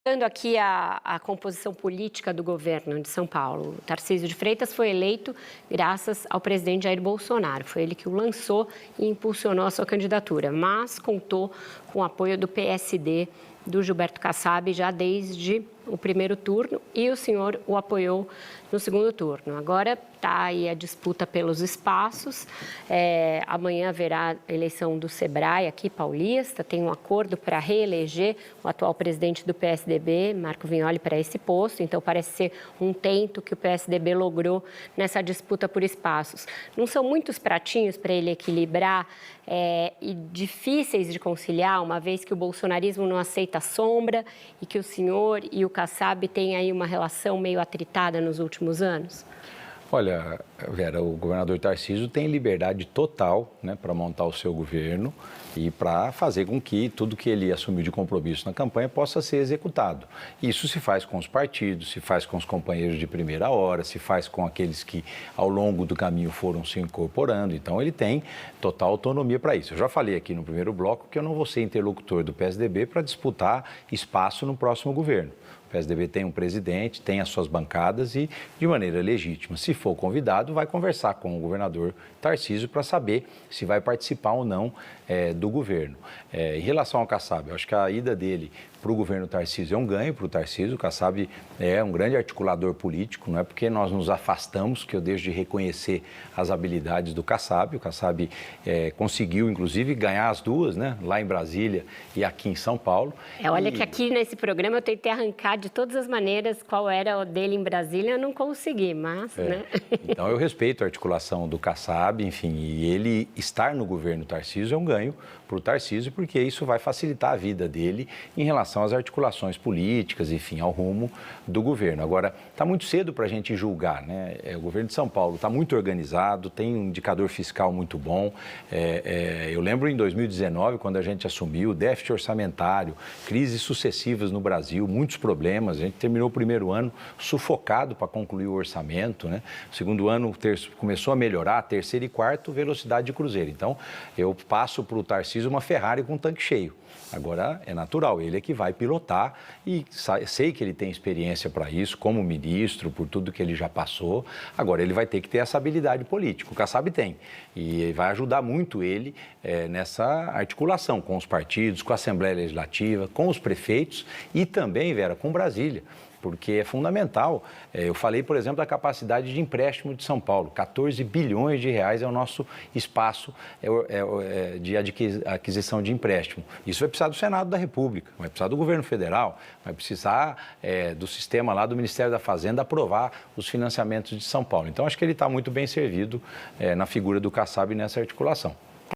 Olhando aqui a composição política do governo de São Paulo, Tarcísio de Freitas foi eleito graças ao presidente Jair Bolsonaro. Foi ele que o lançou e impulsionou a sua candidatura, mas contou com o apoio do PSD, do Gilberto Kassab, já desde o primeiro turno, e o senhor o apoiou no segundo turno. Agora está aí a disputa pelos espaços. Amanhã haverá a eleição do Sebrae aqui, paulista. Tem um acordo para reeleger o atual presidente do PSDB, Marco Vignoli, para esse posto. Então, parece ser um tento que o PSDB logrou nessa disputa por espaços. Não são muitos pratinhos para ele equilibrar e difíceis de conciliar, uma vez que o bolsonarismo não aceita sombra e que o senhor e o Kassab têm aí uma relação meio atritada nos últimos anos? Olha, Vera, o governador Tarcísio tem liberdade total, né, para montar o seu governo e para fazer com que tudo que ele assumiu de compromisso na campanha possa ser executado. Isso se faz com os partidos, se faz com os companheiros de primeira hora, se faz com aqueles que ao longo do caminho foram se incorporando. Então, ele tem total autonomia para isso. Eu já falei aqui no primeiro bloco que eu não vou ser interlocutor do PSDB para disputar espaço no próximo governo. O PSDB tem um presidente, tem as suas bancadas e, de maneira legítima, se for convidado, vai conversar com o governador Tarcísio para saber se vai participar ou não do governo. Em relação ao Kassab, eu acho que a ida dele para o governo Tarcísio é um ganho para o Tarcísio. O Kassab é um grande articulador político, não é porque nós nos afastamos que eu deixo de reconhecer as habilidades do Kassab. O Kassab conseguiu, inclusive, ganhar as duas, né? Lá em Brasília e aqui em São Paulo. Olha que aqui nesse programa eu tentei arrancar de todas as maneiras qual era o dele em Brasília, eu não consegui, mas... né? Então, eu respeito a articulação do Kassab, enfim, e ele estar no governo Tarcísio é um ganho para o Tarcísio, porque isso vai facilitar a vida dele em relação às articulações políticas, enfim, ao rumo do governo. Agora, está muito cedo para a gente julgar, né? O governo de São Paulo está muito organizado, tem um indicador fiscal muito bom. Eu lembro em 2019, quando a gente assumiu, déficit orçamentário, crises sucessivas no Brasil, muitos problemas. A gente terminou o primeiro ano sufocado para concluir o orçamento, né? O segundo ano começou a melhorar, terceiro e quarto, velocidade de cruzeiro. Então, eu passo para o Tarcísio uma Ferrari com tanque cheio. Agora, é natural, ele é que vai pilotar e sei que ele tem experiência para isso, como ministro, por tudo que ele já passou. Agora, ele vai ter que ter essa habilidade política, o Kassab tem. E vai ajudar muito ele nessa articulação com os partidos, com a Assembleia Legislativa, com os prefeitos e também, Vera, com Brasília. Porque é fundamental. Eu falei, por exemplo, da capacidade de empréstimo de São Paulo. 14 bilhões de reais é o nosso espaço de aquisição de empréstimo. Isso vai precisar do Senado da República, vai precisar do governo federal, vai precisar do sistema lá do Ministério da Fazenda aprovar os financiamentos de São Paulo. Então, acho que ele está muito bem servido na figura do Kassab nessa articulação.